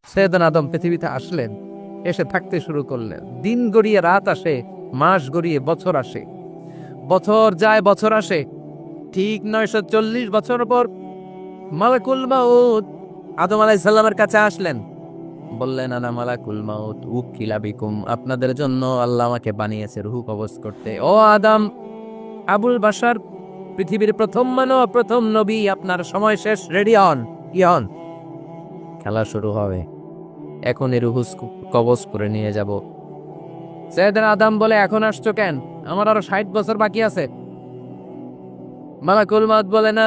সৈয়দনা আদম পৃথিবীতে আসলেন, এসে থাকতে শুরু করলেন। দিন গড়িয়ে রাত আসে, মাস গড়িয়ে বছর আসে, বছর যায় বছর আসে। ঠিক 940 বছর পর মালাকুল মাউত আদম আলাইহিস সালামের কাছে আসলেন। বললেন, আনা মালাকুল মাউত উকিলা বিকুম, আপনাদের জন্য আল্লাহ আমাকে বানিয়েছে রূহ কবজ করতে। ও আদম, আবুল বাশার, পৃথিবীর প্রথম মানব, প্রথম নবী, আপনার সময় শেষ, রেডি হন, ইয়ন, খেলা শুরু হবে। এখন এই রূহ কবজ করে নিয়ে যাব। সাইয়েদনা আদম বলে, এখন আসছো কেন? আমার আরো 60 বছর বাকি আছে। মালাকুল মাউত বলে, না,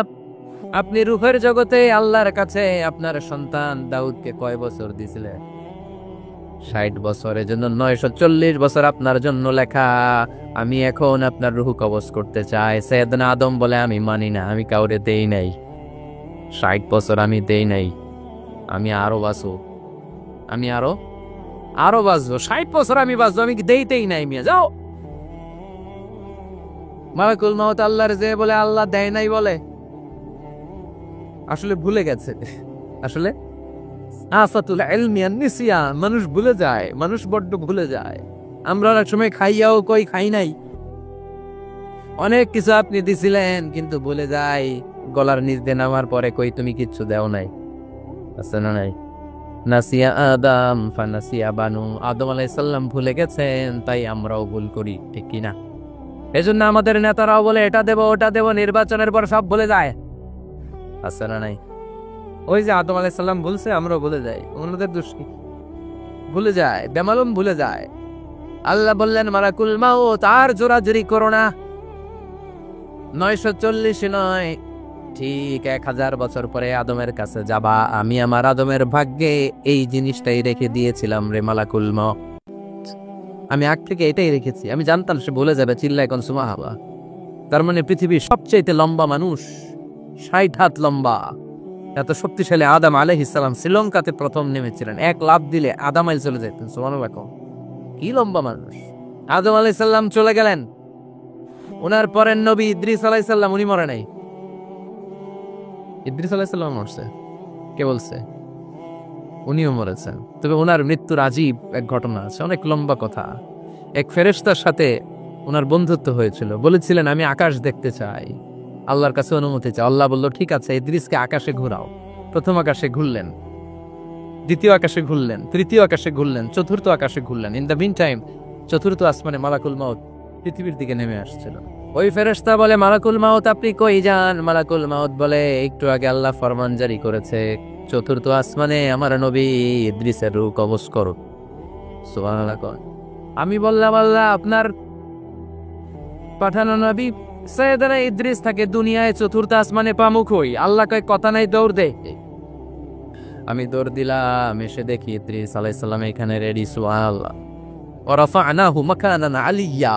আপনি রূহের জগতে আল্লাহর কাছে আপনার সন্তান দাউদকে কয় বছর দিয়েছিলেন? 60 বছর। এজন্য 940 বছর আপনার জন্য লেখা। আমি এখন আপনার রূহ কবজ করতে চাই। সাইয়েদনা আদম বলে, আমি মানি না, আমি কাউরে দেই নাই। 60 বছর আমি দেই নাই, আমি আরো বাঁচবো, আমি আরো বাঁচবো, 60 বছর আমি বাঁচবো, আমি দেইতেই নাই। মিয়া যাও। মালাকুল মাউত আল্লাহর যে বলে আল্লাহ দেয় নাই বলে, আসলে ভুলে গেছে। আসলে আফাতুল ইলমি আন-নিসিয়ান, মানুষ ভুলে যায়, মানুষ বড্ড ভুলে যায়। আমরা অনেক সময় খাইয়াও কই খাই নাই। অনেক কিছু আপনি দিছিলেন, কিন্তু ভুলে যাই। গলার নিচ দিয়ে নামার পরে কই তুমি কিচ্ছু দেও নাই। আছে না নাই? নাসিয়া আদম ফানাসিয়া বানু, আদম আলাইহিস সালাম ভুলে গেছেন, তাই আমরাও ভুল করি, ঠিক কি না? এজন্য আমাদের নেতারাও বলে এটা দেব ওটা দেব, নির্বাচনের পর সব ভুলে যায়। আছে না নাই? ওই যে আদম আলাইহিস সালাম ভুলছে, আমরাও ভুলে যাই। ওনাদের দোষ কি? ভুলে যায়, বেমালুম ভুলে যায়। আল্লাহ বললেন, মালাকুল মাউত আর জোরাজুরি করো না। 940 নয়, ঠিক 1000 বছর পরে আদমের কাছে যাবা। আমি আমার আদমের ভাগ্যে এই জিনিসটাই রেখে দিয়েছিলাম রে মালাকুল মাউত। আমি আগ থেকে এটাই রেখেছি, আমি জানতাম সে ভুলে যাবে। চিল্লায় কোন সুবহানাল্লাহ। তার মানে পৃথিবীর সবচেয়ে লম্বা মানুষ, 60 হাত লম্বা, এত শক্তিশালী আদম আলাইহিস সালাম শ্রীলঙ্কাতে প্রথম নেমেছিলেন। এক লাফ দিলে আধা মাইল চলে যেতেন। সুবহানাল্লাহ। কি লম্বা মানুষ। আদম আলাইহিস সালাম চলে গেলেন। ওনার পরের নবী ইদ্রিস আলাইহিস সালাম, উনি মরে নাই। ইদ্রিস আলাইহিস সালাম মরছে, কে বলছে? উনিও মরেছেন। তবে ওনার মৃত্যুর আজীব এক ঘটনা আছে, অনেক লম্বা কথা। এক ফেরেশতার সাথে ওনার বন্ধুত্ব হয়েছিল। বলেছিলেন, আমি আকাশ দেখতে চাই, আল্লাহর কাছে অনুমতি চাই। আল্লাহ বলল, ঠিক আছে, ইদ্রিসকে আকাশে ঘুরাও। প্রথম আকাশে ঘুরলেন, দ্বিতীয় আকাশে ঘুরলেন, তৃতীয় আকাশে ঘুরলেন, চতুর্থ আকাশে ঘুরলেন। ইন দ্য মিন টাইম চতুর্থ আসমানে মালাকুল মাউত পৃথিবীর দিকে নেমে আসছিল। ওই ফেরেশতা বলে, মালাকুল মাউত আপনি কই যান? মালাকুল মাউত বলে, একটু আগে আল্লাহ ফরমান জারি করেছে, চতুর্থ আসমানে আমার নবী ইদ্রিসের রূহ কবজ করো। সুবহানাল্লাহ। আমি বললাম, আল্লাহ আপনার পাঠানো নবী সৈয়দনা ইদ্রিস থাকে দুনিয়ায় চতুর্থ আসমানে পামুখ হই। আল্লাহ কয় কথা নাই, দৌড় দে। আমি দৌড় দিলাম, এসে দেখি ইদ্রিস আলাইহিস সালাম এখানে রেডি। সুবহানাল্লাহ। ওয়া রাফা'নাহু মাকানান আলিয়্যা।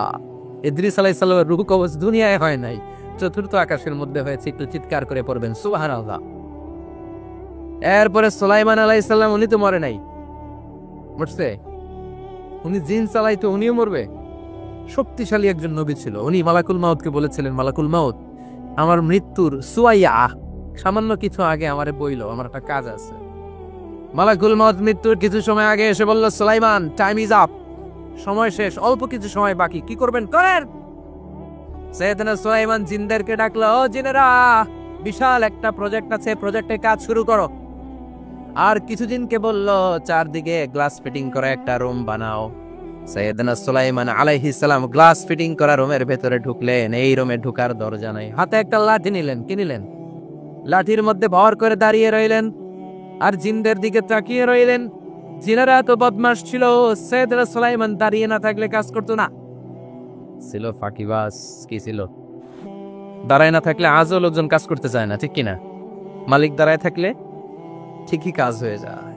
ইদ্রিস আলাইহিস সালামের রূহ কবজ দুনিয়ায় হয় নাই, চতুর্থ আকাশের মধ্যে হয়েছে। একটু চিৎকার করে পড়বেন সুবহানাল্লাহ। এরপরে সুলাইমান আলাইহিস সালাম, উনি তো মরে নাই। মরছে? উনি জিন চালাইতো, উনিও মরবে? শক্তিশালী একজন নবী ছিল। উনি মালাকুল মাউতকে বলেছিলেন, মালাকুল মাউত আমার মৃত্যুর সুয়াইয়া সামান্য কিছু আগে আমারে বইল, আমার একটা কাজ আছে। মালাকুল মাউত মৃত্যুর কিছু সময় আগে এসে বলল, সুলাইমান টাইম ইজ আপ, সময় শেষ, অল্প কিছু সময় বাকি, কি করবেন করেন। সাইয়েদনা সুলাইমান জিনদেরকে ডাকলো, ও জিনেরা, বিশাল একটা প্রজেক্ট আছে, প্রজেক্টে কাজ শুরু করো। আর কিছু জিনকে বলল, চারদিকে গ্লাস ফিটিং করা একটা রুম বানাও। সাইয়েদনা সুলাইমান আলাইহিস সালাম গ্লাস ফিটিং করা রুমের ভেতরে ঢুকলেন। এই রুমে ঢুকার দরজা নাই, হাতে একটা লাঠি নিলেন। কি নিলেন? লাঠির মধ্যে ভর করে দাঁড়িয়ে রইলেন আর জিনদের দিকে তাকিয়ে রইলেন। জিনেরা তো বদমাশ ছিল, সাইয়েদনা সুলাইমান দাঁড়িয়ে না থাকলে কাজ করতো না। ছিল ফাঁকিবাজ। কি ছিল? দাঁড়ায় না থাকলে আজও লোকজন কাজ করতে চায় না, ঠিক কিনা? মালিক দাঁড়ায় থাকলে ঠিকই কাজ হয়ে যায়।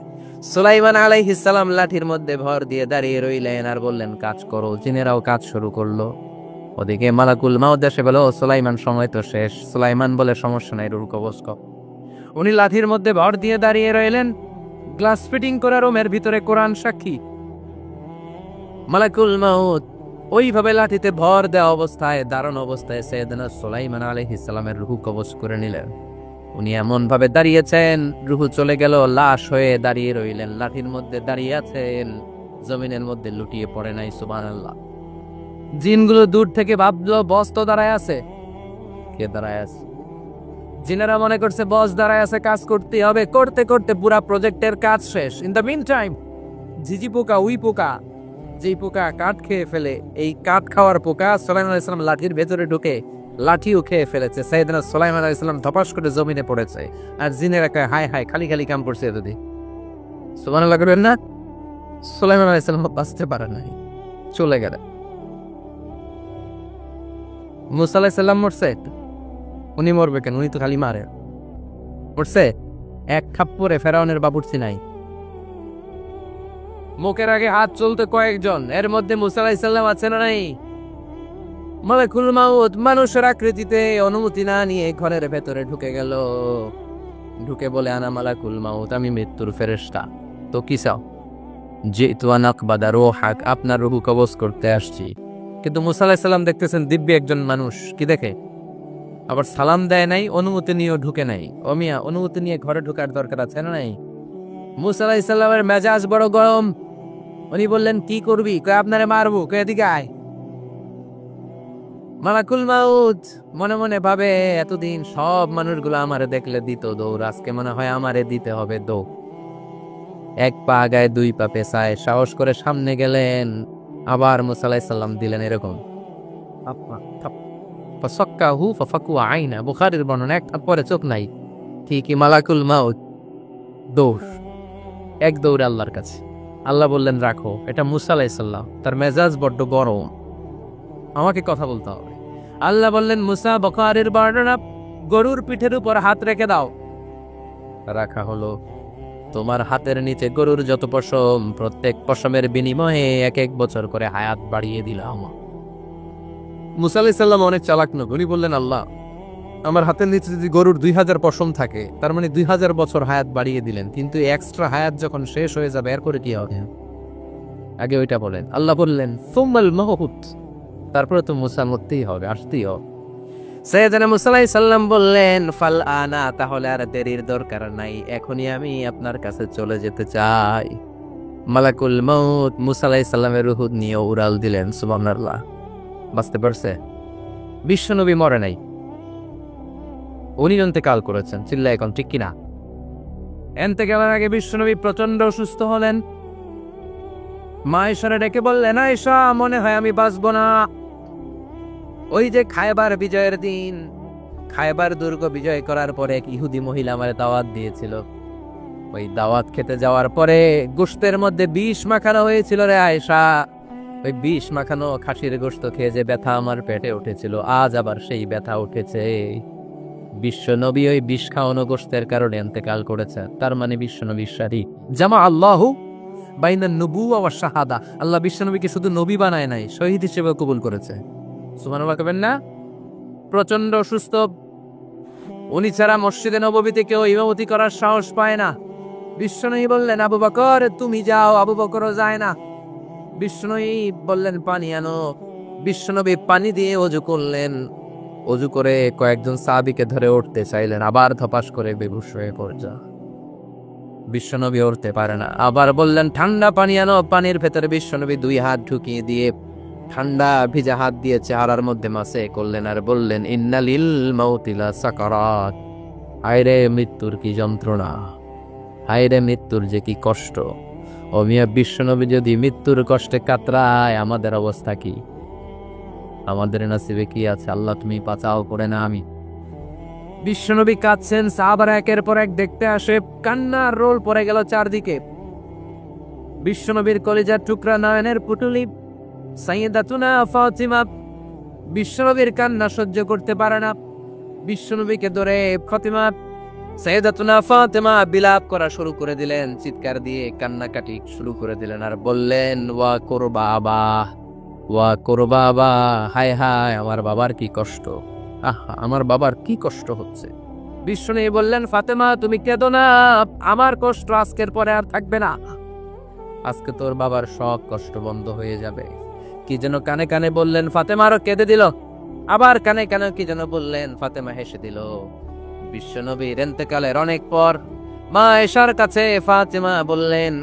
সুলাইমান আলাইহিস সালাম লাঠির মধ্যে ভর দিয়ে দাঁড়িয়ে রইলেন আর বললেন, কাজ করো। জিনেরাও কাজ শুরু করলো। ওদিকে মালাকুল মাউত এসে বলে, ও সুলাইমান সময় তো শেষ। সুলাইমান বলে, সমস্যা নাই, রূহ কবজ কর। উনি লাঠির মধ্যে ভর দিয়ে দাঁড়িয়ে রইলেন। গ্লাস ফিটিং করা রুমের ভিতরে কোরআন সাক্ষী। মালাকুল মাউত ওইভাবে লাঠিতে ভর দেওয়া অবস্থায়, দাঁড়ানো অবস্থায় সাইয়েদনা সুলাইমান আলাইহিস সালামের রূহ কবজ করে নিলেন। উনি এমন ভাবে দাঁড়িয়েছেন, রুহু চলে গেল, লাশ হয়ে দাঁড়িয়ে রইলেন, লাঠির মধ্যে দাঁড়িয়ে আছেন, জমিনের মধ্যে লুটিয়ে পড়ে নাই। সুবহানাল্লাহ। জিনগুলো দূর থেকে ভাবলো বস তো দাঁড়ায় আছে। কে দাঁড়ায় আছে? জিনেরা মনে করছে বস দাঁড়ায় আছে, কাজ করতে হবে। করতে করতে পুরা প্রজেক্টের কাজ শেষ। ইন দ্য মিন টাইম ঝিঝি পোকা, উই পোকা, যেই পোকা কাঠ খেয়ে ফেলে, এই কাঠ খাওয়ার পোকা সুলাইমান আলাইহিস সালাম লাঠির ভেতরে ঢুকে লাঠিও খেয়ে ফেলেছে। সাইয়েদনা সুলাইমান আলাইহিস সালাম ধপাস করে জমিনে পড়েছে। আর জিনেরা কয় হায় হায়, খালি খালি কাম করছে এতদিন। সুবহানাল্লাহ করবেন না? সুলাইমান আলাইহিস সালাম বাঁচতে পারে নাই, চলে গেলেন। মুসা আলাইহিস সালাম মরছে, উনি মরবে কেন? উনি তো খালি মারে। মরছে এক থাপ্পড়ে ফেরাউনের বাবুর্চি নাই। মুখের আগে হাত চলতে কয়েকজন, এর মধ্যে মুসা আলাইহিস সালাম আছে না নাই? মালাকুল মাউত মানুষের আকৃতিতে অনুমতি না নিয়ে ঘরের ভেতরে ঢুকে গেল। ঢুকে বলে আনা মালাকুল মাউত, আমি মৃত্যুর ফেরেশতা। তো কি চাও? জিতু আন আকবাদা রূহাক, আপনার রূহ কবজ করতে আসছি। কিন্তু মুসা আলাইহিস সালাম দেখতেছেন দিব্য একজন মানুষ, কি দেখে? আবার সালাম দেয় নাই, অনুমতি নিয়েও ঢুকে নাই। অমিয়া অনুমতি নিয়ে ঘরে ঢোকার দরকার আছে না নাই? মুসা আলাইহিস সালামের মেজাজ বড় গরম। উনি বললেন কি করবি? কয় আপনারে মারবো। কয় এদিকে আয়। মালাকুল মাউত মনে মনে ভাবে এতদিন সব মানুষগুলো আমারে দেখলে দিত দৌড়, আজকে মনে হয় আমারে দিতে হবে দৌড়। এক পা আগায় দুই পা পেছায়, সাহস করে সামনে গেলেন। আবার মুসা আলাইহিস সালাম দিলেন এরকম ফাসাক্কাহু ফাফাকু আইনা, বুখারীর বর্ণনা, এক পরে চোখ নাই। ঠিকই মালাকুল মাউত দৌড়, এক দৌড়ে আল্লাহর কাছে। আল্লাহ বললেন রাখো, এটা মুসা আলাইহিস সালাম, তার মেজাজ বড্ড গরম, আমাকে কথা বলতে হবে। আল্লাহ বললেন মুসা, বুখারীর বর্ণনা, গরুর পিঠের উপর হাত রেখে দাও। রাখা হলো। তোমার হাতের নিচে গরুর যত পশম, প্রত্যেক পশমের বিনিময়ে এক এক বছর করে হায়াত বাড়িয়ে দিলাম। মুসা আলাইহিস সালাম অনেক চালাক নবী, উনি বললেন আল্লাহ আমার হাতের নিচে যদি গরুর 2000 পশম থাকে, তার মানে 2000 বছর হায়াত বাড়িয়ে দিলেন, কিন্তু এক্সট্রা হায়াত যখন শেষ হয়ে যাবে এরপরে কি হবে? আগে ওইটা বলেন। আল্লাহ বললেন সুম্মাল মাউত, তারপরে তো মুসা মরতেই হবে, আসতেই হবে। সাইয়েদনা মুসা আলাইহিস সালাম বললেন ফাল আনা, তাহলে আর দেরির দরকার নাই, এখনই আমি আপনার কাছে চলে যেতে চাই। মালাকুল মাউত মুসা আলাইহিস সালামের রূহ নিয়ে উড়াল দিলেন। সুবহানাল্লাহ। বাঁচতে পারছে? বিশ্বনবী মরে নাই, উনি ইন্তেকাল করেছেন। চিল্লা এখন ঠিক কিনা? ইন্তেকালের আগে বিশ্বনবী প্রচন্ড অসুস্থ হলেন। মা আয়েশারে ডেকে বললেন আয়েশা, মনে হয় আমি বাঁচব না। ওই যে খায়বার বিজয়ের দিন, খায়বার দুর্গ বিজয় করার পরে এক ইহুদি মহিলা আমারে দাওয়াত দিয়েছিল। ওই দাওয়াত খেতে যাওয়ার পরে গোশতের মধ্যে বিষ মাখানো হয়েছিল রে আয়েশা। ওই বিষ মাখানো খাসির গোশত খেয়ে যে ব্যথা আমার পেটে উঠেছিল, আজ আবার সেই ব্যথা উঠেছে। বিশ্বনবী ওই বিষ খাওয়ানো গোশতের কারণে ইন্তেকাল করেছেন। তার মানে বিশ্বনবী শাহীদ। জামা আল্লাহু বাইনান নবুওয়া ওয়াশ শাহাদা, আল্লাহ বিশ্বনবীকে শুধু নবী বানায় নাই, শহীদ হিসেবে কবুল করেছে। সুবহানাল্লাহ কবেন না? প্রচন্ড অসুস্থ, উনি ছাড়া মসজিদে নববীতে কেউ ইমামতি করার সাহস পায় না। বিশ্বনবী বললেন আবু বকর তুমি যাও, আবু বকরও যায় না। বিশ্বনবী বললেন পানি আনো। বিশ্বনবী পানি দিয়ে ওযু করলেন। ওযু করে কয়েকজন সাহাবীকে ধরে উঠতে চাইলেন, আবার ধপাস করে বেহুশ হয়ে পড়ে যা। বিশ্বনবী উঠতে পারে না। আবার বললেন ঠান্ডা পানি আনো। পানির ভেতরে বিশ্বনবী 2 হাত ঢুকিয়ে দিয়ে ঠান্ডা ভিজা হাত দিয়ে চেহারার মধ্যে মাসে করলেন আর বললেন ইন্নালিল মাউতি লা সাকারাত, হায়রে মৃত্যুর কি যন্ত্রণা, হায়রে মৃত্যুর যে কি কষ্ট। ও মিয়া, বিশ্বনবী যদি মৃত্যুর কষ্টে কাতরায়, আমাদের অবস্থা কি? আমাদের নসিবে কি আছে? আল্লাহ তুমি বাঁচাও করে না। আমি বিশ্বনবী কাঁদছেন, সাহাবারা একের পর এক দেখতে আসে, কান্নার রোল পড়ে গেল চারদিকে। বিশ্বনবীর কলিজার টুকরা নয়নের পুটুলি সাইয়েদাতুনা ফাতিমা বিশ্বনবীর কান্না সহ্য করতে পারে না। বিশ্বনবীকে ধরে ফাতিমা, সাইয়েদাতুনা ফাতিমা বিলাপ করা শুরু করে দিলেন, চিৎকার দিয়ে কান্নাকাটি শুরু করে দিলেন আর বললেন ওয়া কুরবাবা, ওয়া কুরবাবা, হায় হায় আমার বাবার কি কষ্ট, আহা আমার বাবার কি কষ্ট হচ্ছে। বিশ্বনবী বললেন ফাতেমা তুমি কেঁদো না, আমার কষ্ট আজকের পরে আর থাকবে না, আজকে তোর বাবার সব কষ্ট বন্ধ হয়ে যাবে। কি যেন কানে কানে বললেন, ফাতেমা আরো কেঁদে দিল। আবার কানে কানে কি যেন বললেন, ফাতেমা হেসে দিল। বিশ্বনবীর ইন্তেকালের অনেক পর মা আয়েশার কাছে ফাতেমা বললেন,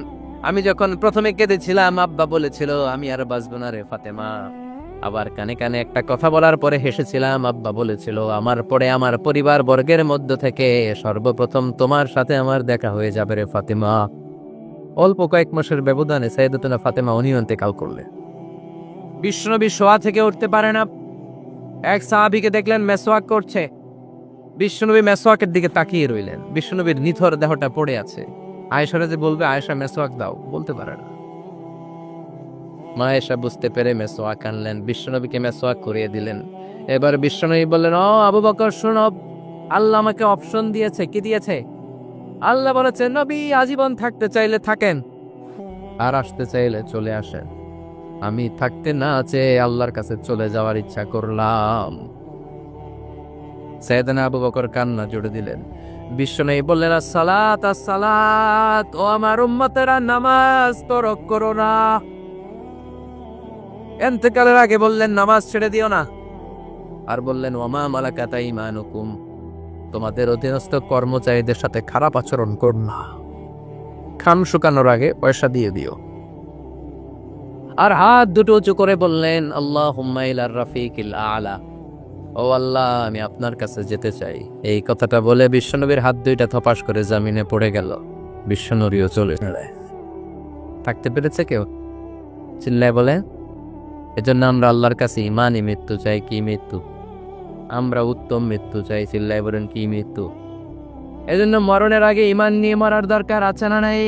আমি যখন প্রথমে কেঁদেছিলাম আব্বা বলেছিল আমি আর বাঁচব না রে ফাতেমা। আবার কানে কানে একটা কথা বলার পরে হেসেছিলাম, আব্বা বলেছিল আমার পরে আমার পরিবার বর্গের মধ্য থেকে সর্বপ্রথম তোমার সাথে আমার দেখা হয়ে যাবে রে ফাতেমা। অল্প কয়েক মাসের ব্যবধানে সাইয়েদাতুনা ফাতেমা উনিও ইন্তেকাল করলেন। বিশ্বনবী শোয়া থেকে উঠতে পারে না। এক সাহাবীকে দেখলেন মেসওয়াক করছে। বিশ্বনবী মেসওয়াকের দিকে তাকিয়ে রইলেন। বিশ্বনবীর নিথর দেহটা পড়ে আছে। আয়েশারে যে বলবে আয়েশা মেসওয়াক দাও, বলতে পারে না। মা আয়েশা বুঝতে পেরে মেসওয়াক আনলেন, বিশ্বনবীকে মেসওয়াক করিয়ে দিলেন। এবার বিশ্বনবী বললেন, ও আবু বকর শোনো, আল্লাহ আমাকে অপশন দিয়েছে। কি দিয়েছে? আল্লাহ বলেছে নবী আজীবন থাকতে চাইলে থাকেন, আর আসতে চাইলে চলে আসেন। আমি থাকতে না চেয়ে আল্লাহর কাছে চলে যাওয়ার ইচ্ছা করলাম। সাইয়েদনা আবু বকর কান্না জুড়ে দিলেন। বিশ্বনবী বললেন, আসসালাত আসসালাত, ও আমার উম্মতেরা নামাজ তরক করো না। ইন্তেকালের আগে বললেন নামাজ ছেড়ে দিও না, আর বললেন ওয়ামা মালাকাত আইমানুকুম, তোমাদের অধীনস্থ কর্মচারীদের সাথে খারাপ আচরণ করো না। খান শুকানোর আগে পয়সা দিয়ে দিও। আর হাত দুটো উঁচু করে বললেন, আল্লাহুম্মা ইলার রাফিকিল আলা, ও আল্লাহ আমি আপনার কাছে যেতে চাই। এই কথাটা বলে বিশ্বনবীর হাত দুইটা থপাস করে জামিনে পড়ে গেল। বিশ্বনবীও চলে থাকতে পেরেছে কেউ? চিল্লায় বলে। এজন্য আমরা আল্লাহর কাছে ইমানই মৃত্যু চাই। কি মৃত্যু? আমরা উত্তম মৃত্যু চাই। চিল্লায় বলেন কি মৃত্যু? এজন্য মরণের আগে ইমান নিয়ে মরার দরকার আছে না নাই?